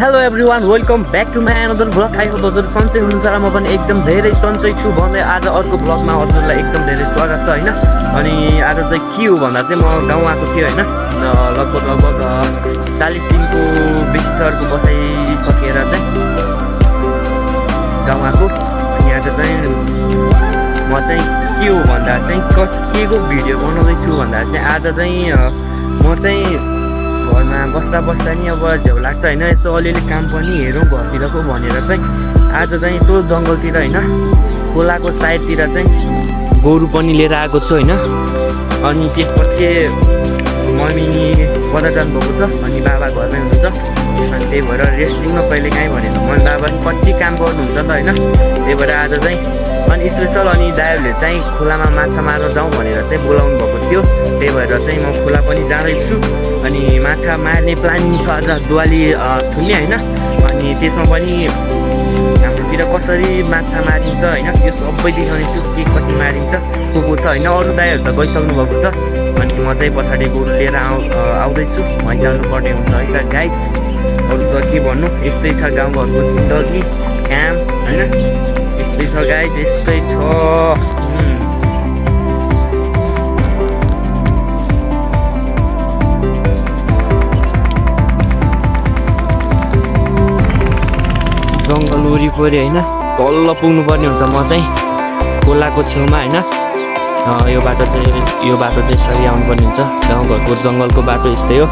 Hello everyone, welcome back to my another vlog. I hope हजुर सन्चै हुनुहुन्छ र म पनि एकदम धेरै सन्चै छु भन्दै आज अर्को भ्लगमा हजुरलाई एकदम धेरै स्वागत छ होइन। अनि आज चाहिँ के हो भन्दा चाहिँ म गाउँ आएको थिएँ होइन। लगभग 40 दिनको बेसी सरको बसाइसकेर चाहिँ गाउँ आएको। अनि आज चाहिँ म चाहिँ के हो भन्दा चाहिँ के को भिडियो बनाउँदैछु भन्दा चाहिँ आज चाहिँ म चाहिँ घरमा बस्दा नि अब झ्याउ लाग्छ होइन, यसो अलिअलि काम पनि हेरौँ घरतिरको भनेर चाहिँ आज चाहिँ यसो जङ्गलतिर होइन, खोलाको साइडतिर चाहिँ गोरु पनि लिएर आएको छु होइन। अनि त्यसपछि मम्मी बजार जानुभएको छ अनि बाबा घरमै हुनुहुन्छ। अनि त्यही भएर रेस्ट लिउँ न कहिले काहीँ भनेर मम्मी बाबा पनि कति काम गर्नुहुन्छ नि त होइन। त्यही भएर आज चाहिँ अनि स्पेसल अनि दाइहरूले चाहिँ खोलामा माछा मार्न जाउँ भनेर चाहिँ बोलाउनु भएको थियो। त्यही भएर चाहिँ म खोला पनि जाँदैछु। अनि माछा मार्ने प्लानिङ छ आज दुवाली थुन्ने होइन। अनि त्यसमा पनि हाम्रोतिर कसरी माछा मारिन्छ होइन त्यो सबै देखाउने छु, के कति मारिन्छ को छ होइन। अरू दाइहरू त गइसक्नु भएको छ। अनि म चाहिँ पछाडि गोरु लिएर आउँदैछु, जानुपर्ने हुन्छ है त गाइज। अरू त के भन्नु, यस्तै छ गाउँघरको जिन्दगी काम होइन, यस्तै छ गाइज, यस्तै छ। जङ्गल वरिपरि होइन, तल्ल पुग्नुपर्ने हुन्छ म चाहिँ खोलाको छेउमा होइन। यो बाटो चाहिँ यसरी आउनुपर्ने हुन्छ। गाउँघरको जङ्गलको बाटो यस्तै हो,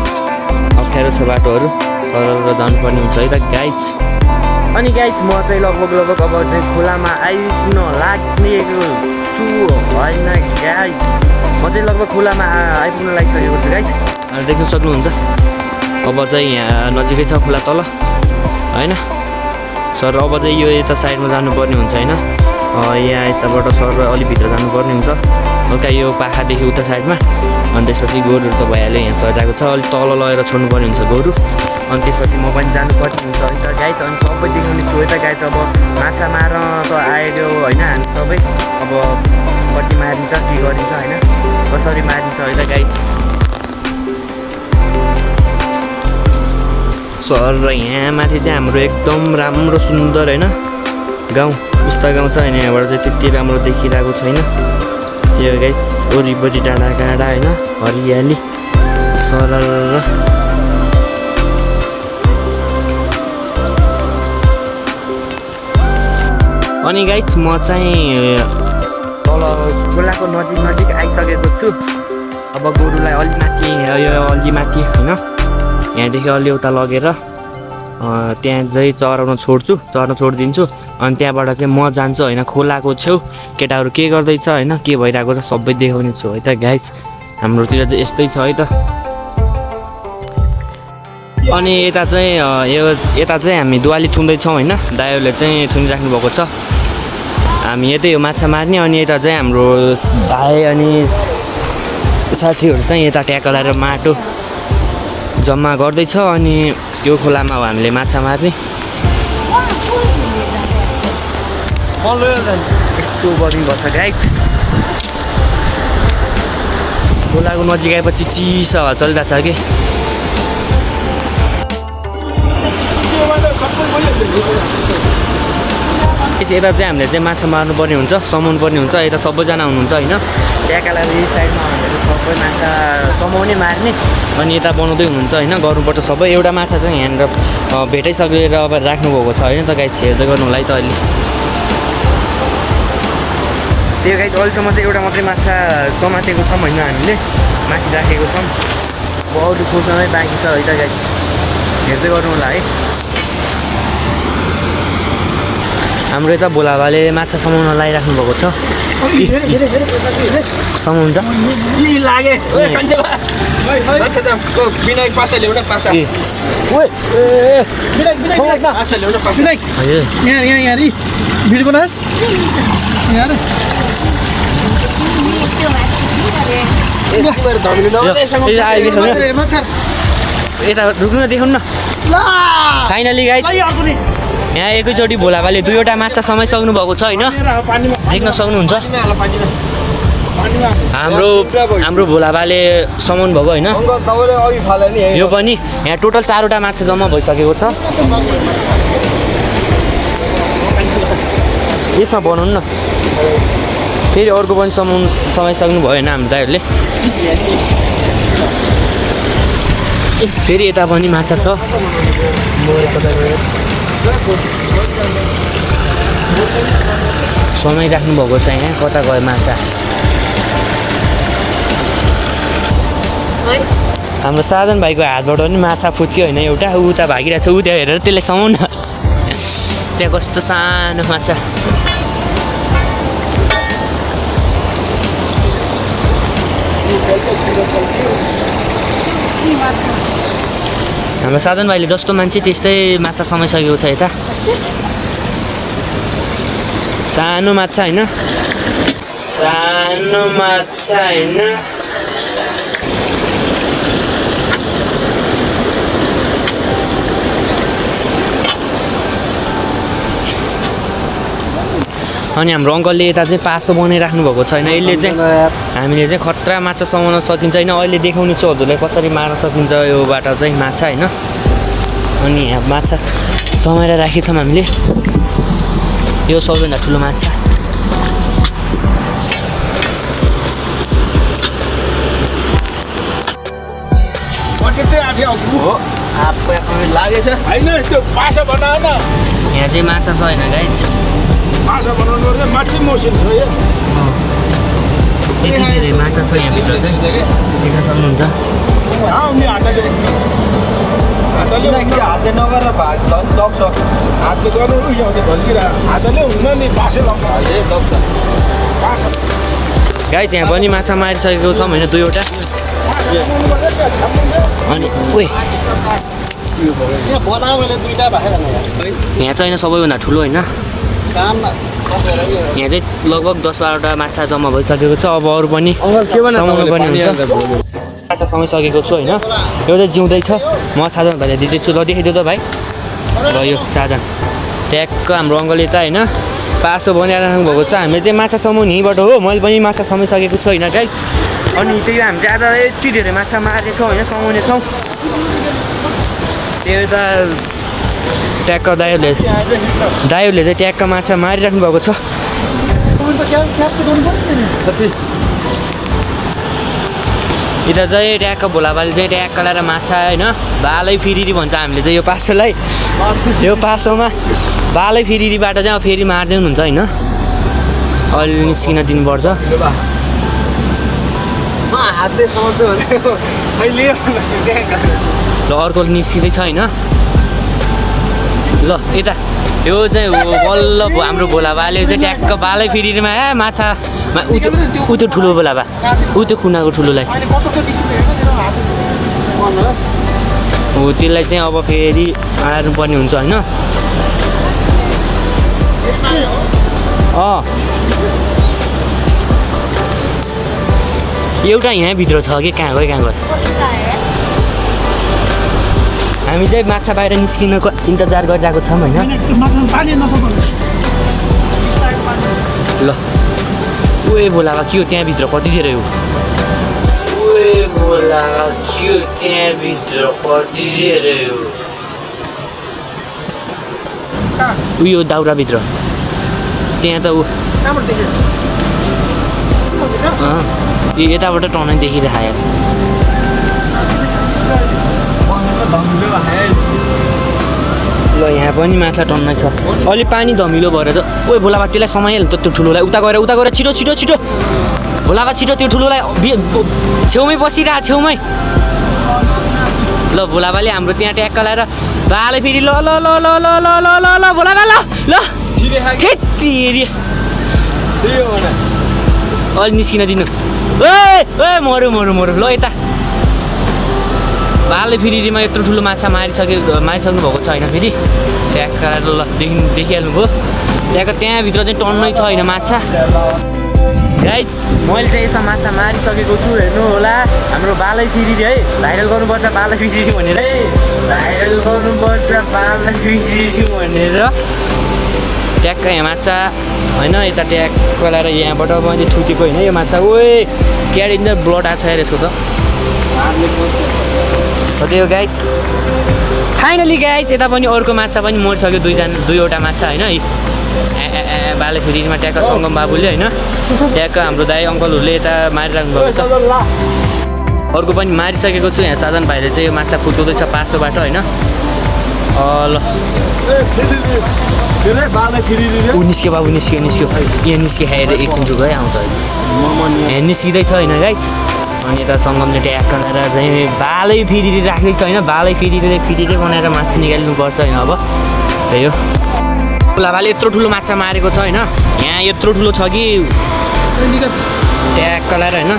अप्ठ्यारो छ बाटोहरू, तर जानुपर्ने हुन्छ है त गाइज। अनि गाइज म चाहिँ लगभग अब चाहिँ खोलामा आइपुग्न लाग्नेको छु होइन गाइज। म चाहिँ लगभग खोलामा आइपुग्न लागिसकेको छु गाइज, देख्न सक्नुहुन्छ। अब चाहिँ यहाँ नजिकै छ खोला तल होइन सर। अब चाहिँ यो यता साइडमा जानुपर्ने हुन्छ होइन, यहाँ यताबाट सर अलिक भित्र जानुपर्ने हुन्छ हल्का यो पाखादेखि उता साइडमा। अनि त्यसपछि गोरुहरू त भइहाल्यो, यहाँ चढाएको छ, अलिक तल लगेर छोड्नुपर्ने हुन्छ गोरु। अनि त्यसपछि म पनि जानुपर्ने हुन्छ है त गाइज। अनि सबै देखाउने छु है त गाइज। अब माछा मार्न त आयो होइन हामी सबै, अब कति मारिन्छ के गरिन्छ होइन, कसरी मारिन्छ है त गाइज। सर र यहाँ माथि चाहिँ हाम्रो एकदम राम्रो सुन्दर होइन गाउँ, उस्ता गाउँ छ होइन। यहाँबाट चाहिँ त्यति राम्रो देखिरहेको छैन त्यो गाइस। वरिपरि डाँडा काँडा होइन, हरियाली सरर। अनि गाइस म चाहिँ तल खोलाको नजिक आइसकेको छु। अब गोरुलाई अलि माथि होइन, यहाँदेखि अलि उता लगेर त्यहाँ चाहिँ चराउन छोडिदिन्छु। अनि त्यहाँबाट चाहिँ म जान्छु होइन खोलाको छेउ, केटाहरू के गर्दैछ होइन, के भइरहेको छ सबै देखाउने छु है त गाइज। हाम्रोतिर चाहिँ यस्तै छ है त। अनि यता चाहिँ हामी दुवाली थुन्दैछौँ होइन, दाइहरूले चाहिँ थुनिराख्नु भएको छ। हामी यतै हो माछा मार्ने। अनि यता चाहिँ हाम्रो भाइ अनि साथीहरू चाहिँ यता ट्याकलाएर माटो जम्मा गर्दैछ। अनि त्यो खोलामा हो हामीले माछा मार्ने। यस्तो गर्नुपर्छ गाइज। खोलाको नजिक आएपछि चिसो हावा चलिरहेको छ कि। यता चाहिँ हामीले चाहिँ माछा मार्नुपर्ने हुन्छ, समाउनु पर्ने हुन्छ। यता सबैजना हुनुहुन्छ होइन, ट्याकालाई साइडमा हामीले सबै माछा समाउने मार्ने। अनि यता बनाउँदै हुनुहुन्छ होइन, गर्नुपर्छ सबै। एउटा माछा चाहिँ यहाँनिर भेटाइसकेर अब राख्नुभएको छ होइन त गाइज, हेर्दै गर्नु होला है त अहिले। त्यो गाइज अहिलेसम्म चाहिँ एउटा मात्रै माछा समातेको छौँ होइन, हामीले माथि राखेको छौँ। बहुत खोज्नै बाँकी छ है त गाइज, हेर्दै गर्नु होला है। हाम्रो यता भोलाबाले माछा समाउन लगाइराख्नु भएको छ। समाउँछ यता रुक्नु देखाउनु न। फाइनली गाइज यहाँ एकैचोटि भोलाबाले दुईवटा माछा समाइसक्नु भएको छ होइन, देख्न सक्नुहुन्छ। हाम्रो भोलाबाले सामान भएको होइन यो पनि यहाँ टोटल 4वटा माछा जम्मा भइसकेको छ यसमा बनाउनु न फेरि अर्को पनि समाइसक्नु भयो होइन हाम्रो दाइहरूले फेरि यता पनि माछा छ समाइराख्नु भएको छ यहाँ कता गयो माछा हाम्रो साधन भाइको हातबाट पनि माछा फुट्यो होइन एउटा उता भागिरहेको छ उ त्यहाँ हेरेर त्यसले समाउन त्यहाँ कस्तो सानो माछा हाम्रो साधन भाइले जस्तो मान्छे त्यस्तै माछा समाइसकेको छ यता सानो माछा होइन अनि हाम्रो अङ्कलले यता चाहिँ पासो बनाइराख्नु भएको छैन यसले चाहिँ हामीले चाहिँ खतरा माछा समाउन सकिन्छ होइन अहिले देखाउने छु हजुरलाई कसरी मार्न सकिन्छ योबाट चाहिँ माछा होइन अनि यहाँ माछा समाएर राखेछौँ हामीले यो सबैभन्दा ठुलो माछा यहाँ चाहिँ माछा छ होइन गाइस माछा बनाउनु पर्छ माछा मसिन छ यो यति धेरै माछा छ यहाँभित्र चाहिँ देख्न सक्नुहुन्छ हातले नगरेर भाग दब्छ हातले गर्नु उठाउँछ भल्किरहेको हातले हुन्न नि बासै लाग्छ गाइस यहाँ पनि माछा मारिसकेको छौँ होइन 2वटा अनि यहाँ चाहिँ होइन सबैभन्दा ठुलो होइन यहाँ चाहिँ लगभग 10-12वटा माछा जम्मा भइसकेको छ अब अरू पनि समाउनु पर्ने हुन्छ माछा समाइसकेको छु होइन एउटा जिउँदैछ म साधन भाइलाई दिँदैछु ल देखाइदियो त भाइ र यो साधन ट्याक्क हाम्रो अङ्कल यता होइन पासो बनाइराख्नु भएको छ हामीले चाहिँ माछा समाउनु यहीँबाट हो मैले पनि माछा समाइसकेको छु होइन गाइस अनि त्यही हामी चाहिँ आज यति धेरै माछा मार्नेछौँ होइन समाउनेछौँ त्यो त ट्याक्क दाइहरूले चाहिँ ट्याक्क माछा मारिराख्नु भएको छ यता चाहिँ ट्याक्क भोलाबाले चाहिँ ट्याक्क लगाएर माछा होइन बालै फिरिरी भन्छ हामीले चाहिँ यो पासोलाई यो पासोमा बालै फिरिरीबाट चाहिँ अब फेरि मार्दै हुनुहुन्छ होइन अलि निस्किन दिनुपर्छ ल अर्को निस्किँदैछ होइन ल यता यो चाहिँ बल्ल हाम्रो भोलाबाले चाहिँ ट्याक्क बालै फिरिरीमा माछा उ त्यो ठुलो भोलाबा उ त्यो कुनाको ठुलोलाई हो त्यसलाई चाहिँ अब फेरि मार्नुपर्ने हुन्छ होइन एउटा यहाँभित्र छ कि कहाँ गयो हामी चाहिँ माछा बाहिर निस्किनको इन्तजार गरिरहेको छौँ होइन ल ओए बोलावा के हो त्यहाँभित्र कति धेरै हो उयो दाउराभित्र त्यहाँ त यताबाट टर्नै देखिरहेको ल यहाँ पनि माछा टन्नै छ अलि पानी धमिलो भएर चाहिँ ओए भोलाबा त्यसलाई समाइहाल्नु त त्यो ठुलोलाई उता गएर छिटो छिटो छिटो भोलाबा छिटो त्यो ठुलोलाई छेउमै बसिरहेको छेउमै ल भोलाबाले हाम्रो त्यहाँ ट्याक्क लगाएर बाले फेरि ल ल ल ल ल ल ल ल ल भोलाबा ल ल खेती अलि निस्किन दिनु ओए मरु ल यता बाले फिरिरीमा यत्रो ठुलो माछा मारिसक्नु भएको छ होइन फेरि ट्याक्क ल देखिहाल्नुभयो त्यहाँभित्र चाहिँ टन्नै छ होइन माछा गाइज मैले चाहिँ यसमा माछा मारिसकेको छु हेर्नु होला हाम्रो बालै फिरिरी है भाइरल गर्नुपर्छ बालै फिरिरी भनेर है भाइरल गर्नुपर्छ बालै फिरिरी भनेर ट्याक्क यहाँ माछा होइन यता ट्याग लगाएर यहाँबाट मैले थुतेको होइन यो माछा ओए क्यार इन द ब्लड आएको छ यार यसको त त्यही हो गाइज फाइनली गाइज यता पनि अर्को माछा पनि मरिसक्यो दुईवटा माछा होइन बाले फेरिमा ट्याक्क सङ्गम बाबुले होइन ट्याक्क हाम्रो दाइ अङ्कलहरूले यता मारिराख्नु भएको छ अर्को पनि मारिसकेको छु यहाँ साधन भाइले चाहिँ यो माछा फुत्काउँदैछ पासोबाट होइन ल निस्क्यो बाबु निस्क्यो यहाँ निस्क्यो खाएर एकछिन झुक है आउँछ यहाँ निस्किँदैछ होइन गाइज अनि यता सङ्गमले ट्याक्क लगाएर चाहिँ बालै फेरि राख्दैछ होइन बालै फेरि बनाएर माछा निकाल्नुपर्छ होइन अब त्यही हो बुलाबाले यत्रो ठुलो माछा मारेको छ होइन यहाँ यत्रो ठुलो छ कि ट्याक्क लगाएर होइन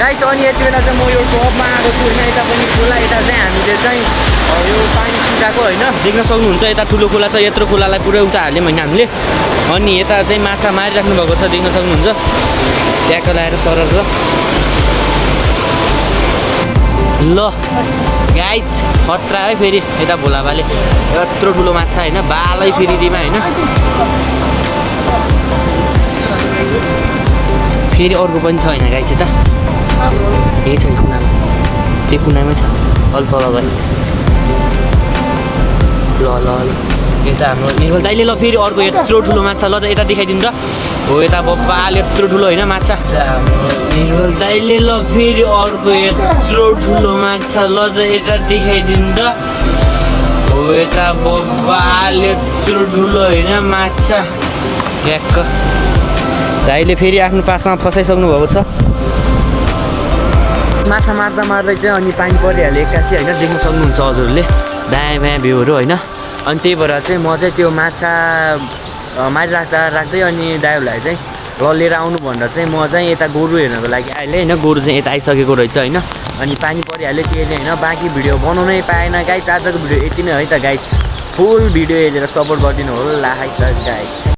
गाइस अनि यति बेला चाहिँ म यो टपमा आएको छु होइन यता पनि खोला यता चाहिँ हामीले चाहिँ यो पानी सुकाएको होइन देख्न सक्नुहुन्छ यता ठुलो खोला छ यत्रो खोलालाई पुरै उता हाल्यौँ होइन हामीले अनि यता चाहिँ माछा मारिराख्नु भएको छ देख्न सक्नुहुन्छ ट्याक्क लगाएर सरर ल गाइस खतरा है फेरि यता भोलाबाले यत्रो ठुलो माछा होइन बालै फेरिमा होइन फेरि अर्को पनि छ होइन गाइस यता यही छ कुनामा त्यो कुनामै छ अल्प लगाइ ल यता हाम्रो निर्मल दाइले ल फेरि अर्को यत्रो ठुलो माछा ल त यता देखाइदिनु त हो यता बब्बाल यत्रो ठुलो होइन माछा निर्मल दाइले ल फेरि अर्को यत्रो ठुलो माछा ल त यता देखाइदिनु त हो यता बब्बाल यत्रो ठुलो होइन माछा ट्याक्क दाइले फेरि आफ्नो पासमा फसाइसक्नु भएको छ माछा मार्दै चाहिँ अनि पानी परिहाल्यो एक्कासी होइन देख्न सक्नुहुन्छ हजुरले दायाँ बायाँ भ्यूहरू होइन अनि त्यही भएर चाहिँ म चाहिँ त्यो माछा राख्दै अनि दाइहरूलाई चाहिँ ल लिएर आउनु भन्दा चाहिँ म चाहिँ यता गोरु हेर्नको लागि अहिले होइन गोरु चाहिँ यता आइसकेको रहेछ होइन अनि पानी परिहाल्यो केले होइन बाँकी भिडियो बनाउनै पाएन गाइज आजको भिडियो यति नै है त गाइज फुल भिडियो हेरेर सपोर्ट गरिदिनु होला है त गाइज